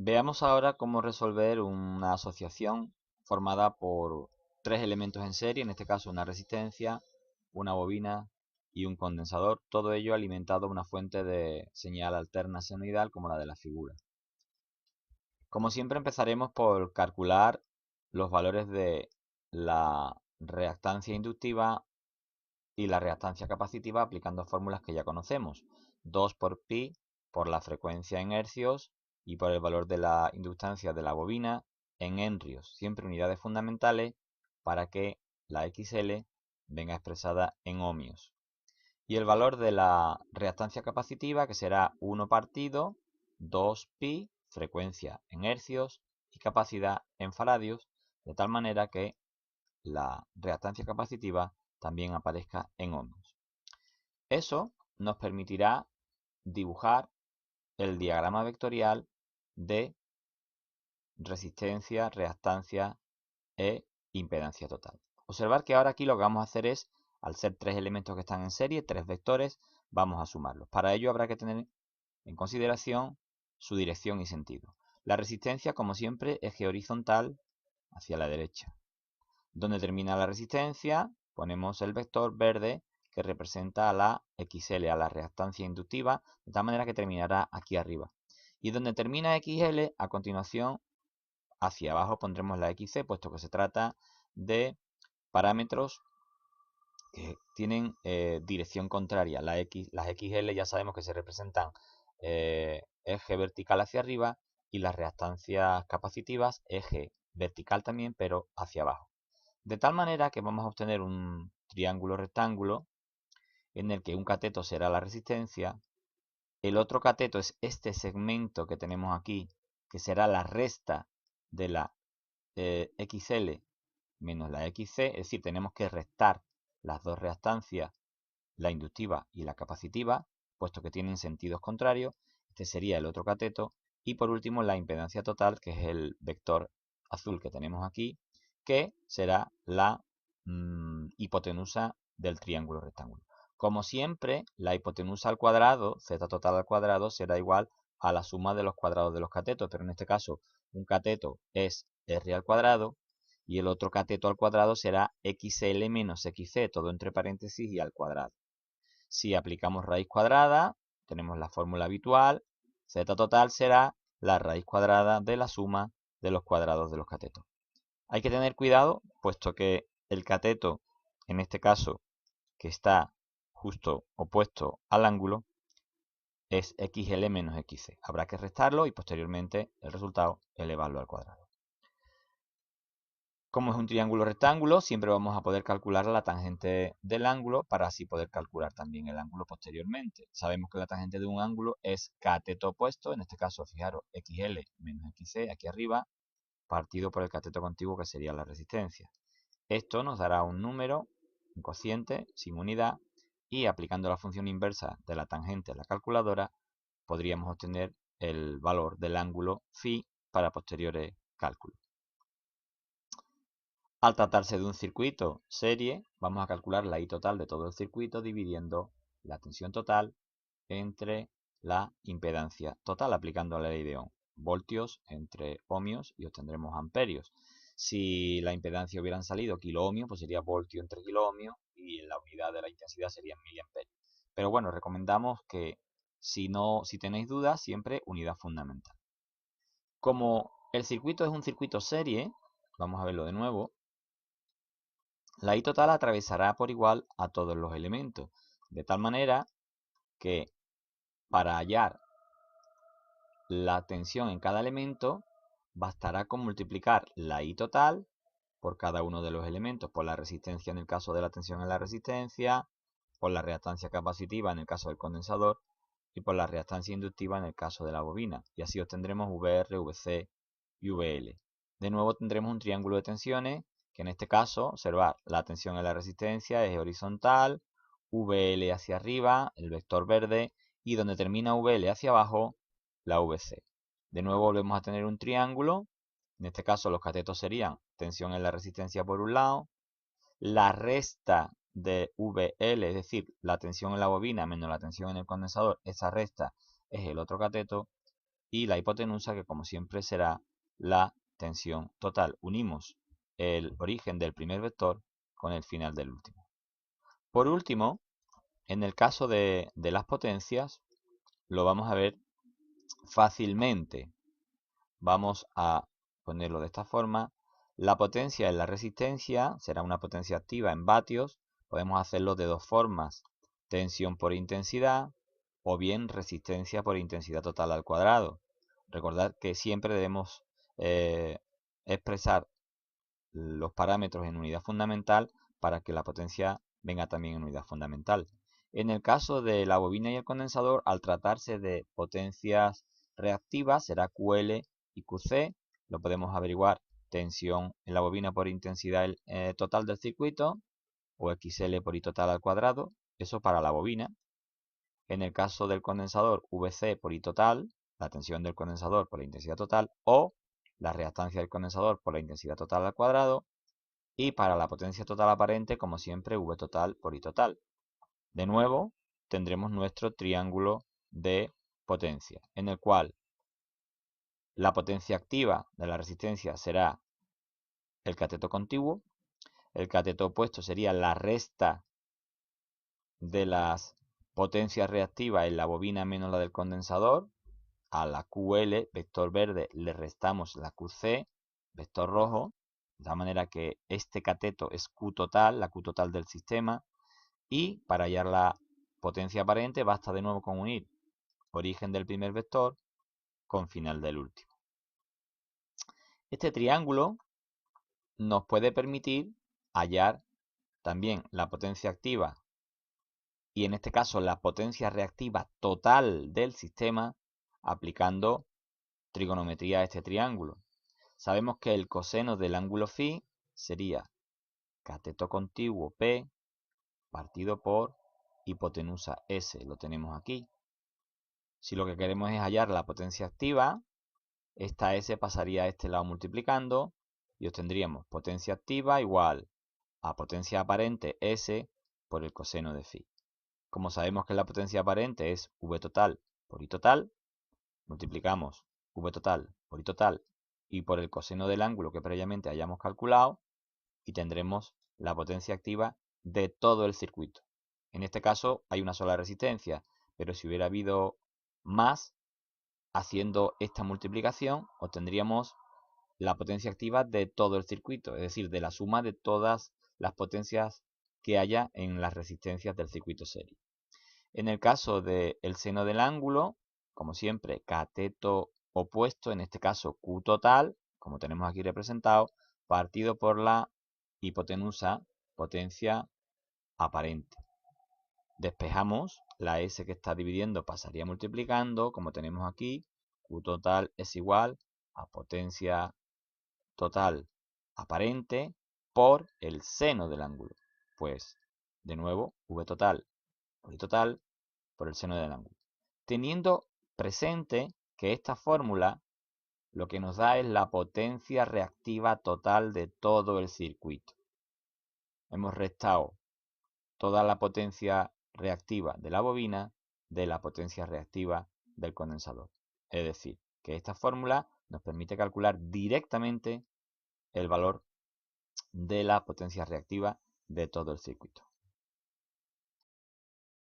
Veamos ahora cómo resolver una asociación formada por tres elementos en serie, en este caso una resistencia, una bobina y un condensador, todo ello alimentado a una fuente de señal alterna senoidal como la de la figura. Como siempre empezaremos por calcular los valores de la reactancia inductiva y la reactancia capacitiva aplicando fórmulas que ya conocemos. 2 por pi por la frecuencia en hercios y por el valor de la inductancia de la bobina en henrios, siempre unidades fundamentales para que la XL venga expresada en ohmios. Y el valor de la reactancia capacitiva, que será 1 partido 2 pi, frecuencia en hercios y capacidad en faradios, de tal manera que la reactancia capacitiva también aparezca en ohmios. Eso nos permitirá dibujar el diagrama vectorial de resistencia, reactancia e impedancia total. Observar que ahora aquí lo que vamos a hacer es, al ser tres elementos que están en serie, tres vectores, vamos a sumarlos. Para ello habrá que tener en consideración su dirección y sentido. La resistencia, como siempre, eje horizontal hacia la derecha. Donde termina la resistencia, ponemos el vector verde que representa a la XL, a la reactancia inductiva, de tal manera que terminará aquí arriba. Y donde termina XL, a continuación, hacia abajo pondremos la XC, puesto que se trata de parámetros que tienen dirección contraria. Las XL ya sabemos que se representan eje vertical hacia arriba y las reactancias capacitivas eje vertical también, pero hacia abajo. De tal manera que vamos a obtener un triángulo rectángulo en el que un cateto será la resistencia, el otro cateto es este segmento que tenemos aquí, que será la resta de la XL menos la XC, es decir, tenemos que restar las dos reactancias, la inductiva y la capacitiva, puesto que tienen sentidos contrarios. Este sería el otro cateto. Y por último, la impedancia total, que es el vector azul que tenemos aquí, que será la hipotenusa del triángulo rectángulo. Como siempre, la hipotenusa al cuadrado, z total al cuadrado, será igual a la suma de los cuadrados de los catetos, pero en este caso un cateto es r al cuadrado y el otro cateto al cuadrado será xl menos xc, todo entre paréntesis y al cuadrado. Si aplicamos raíz cuadrada, tenemos la fórmula habitual, z total será la raíz cuadrada de la suma de los cuadrados de los catetos. Hay que tener cuidado, puesto que el cateto, en este caso, que está justo opuesto al ángulo, es xl menos xc. Habrá que restarlo y posteriormente el resultado elevarlo al cuadrado. Como es un triángulo rectángulo, siempre vamos a poder calcular la tangente del ángulo para así poder calcular también el ángulo posteriormente. Sabemos que la tangente de un ángulo es cateto opuesto, en este caso, fijaros, xl menos xc aquí arriba, partido por el cateto contiguo que sería la resistencia. Esto nos dará un número, un cociente, sin unidad, y aplicando la función inversa de la tangente en la calculadora, podríamos obtener el valor del ángulo phi para posteriores cálculos. Al tratarse de un circuito serie, vamos a calcular la I total de todo el circuito dividiendo la tensión total entre la impedancia total, aplicando la ley de Ohm. Voltios entre ohmios y obtendremos amperios. Si la impedancia hubieran salido kiloohmios, pues sería voltio entre kiloohmios y la unidad de la intensidad serían miliamperios. Pero bueno, recomendamos que si tenéis dudas, siempre unidad fundamental. Como el circuito es un circuito serie, vamos a verlo de nuevo. La I total atravesará por igual a todos los elementos, de tal manera que para hallar la tensión en cada elemento bastará con multiplicar la I total por cada uno de los elementos, por la resistencia en el caso de la tensión en la resistencia, por la reactancia capacitiva en el caso del condensador y por la reactancia inductiva en el caso de la bobina. Y así obtendremos VR, VC y VL. De nuevo tendremos un triángulo de tensiones que en este caso, observar, la tensión en la resistencia es horizontal, VL hacia arriba, el vector verde, y donde termina VL hacia abajo, la VC. De nuevo volvemos a tener un triángulo, en este caso los catetos serían tensión en la resistencia por un lado, la resta de VL, es decir, la tensión en la bobina menos la tensión en el condensador, esa resta es el otro cateto, y la hipotenusa, que como siempre será la tensión total. Unimos el origen del primer vector con el final del último. Por último, en el caso de las potencias, lo vamos a ver fácilmente. Vamos a ponerlo de esta forma. La potencia en la resistencia será una potencia activa en vatios. Podemos hacerlo de dos formas: tensión por intensidad o bien resistencia por intensidad total al cuadrado. Recordad que siempre debemos expresar los parámetros en unidad fundamental para que la potencia venga también en unidad fundamental. En el caso de la bobina y el condensador, al tratarse de potencias reactivas, será QL y QC. Lo podemos averiguar: tensión en la bobina por intensidad total del circuito, o XL por I total al cuadrado. Eso para la bobina. En el caso del condensador, VC por I total, la tensión del condensador por la intensidad total, o la reactancia del condensador por la intensidad total al cuadrado. Y para la potencia total aparente, como siempre, V total por I total. De nuevo, tendremos nuestro triángulo de potencia, en el cual la potencia activa de la resistencia será el cateto contiguo, el cateto opuesto sería la resta de las potencias reactivas en la bobina menos la del condensador. A la QL, vector verde, le restamos la QC, vector rojo, de tal manera que este cateto es Q total, la Q total del sistema. Y para hallar la potencia aparente basta de nuevo con unir origen del primer vector con final del último. Este triángulo nos puede permitir hallar también la potencia activa y en este caso la potencia reactiva total del sistema aplicando trigonometría a este triángulo. Sabemos que el coseno del ángulo φ sería cateto contiguo P partido por hipotenusa S. Lo tenemos aquí. Si lo que queremos es hallar la potencia activa, esta S pasaría a este lado multiplicando y obtendríamos potencia activa igual a potencia aparente S por el coseno de φ. Como sabemos que la potencia aparente es V total por I total, multiplicamos V total por I total y por el coseno del ángulo que previamente hayamos calculado y tendremos la potencia activa de todo el circuito. En este caso hay una sola resistencia, pero si hubiera habido más, haciendo esta multiplicación obtendríamos la potencia activa de todo el circuito, es decir, de la suma de todas las potencias que haya en las resistencias del circuito serie. En el caso del seno del ángulo, como siempre, cateto opuesto, en este caso Q total, como tenemos aquí representado, partido por la hipotenusa potencia aparente. Despejamos la S que está dividiendo, pasaría multiplicando, como tenemos aquí, Q total es igual a potencia total aparente por el seno del ángulo. Pues, de nuevo, V total por I total por el seno del ángulo. Teniendo presente que esta fórmula lo que nos da es la potencia reactiva total de todo el circuito. Hemos restado toda la potencia reactiva de la bobina de la potencia reactiva del condensador. Es decir, que esta fórmula nos permite calcular directamente el valor de la potencia reactiva de todo el circuito.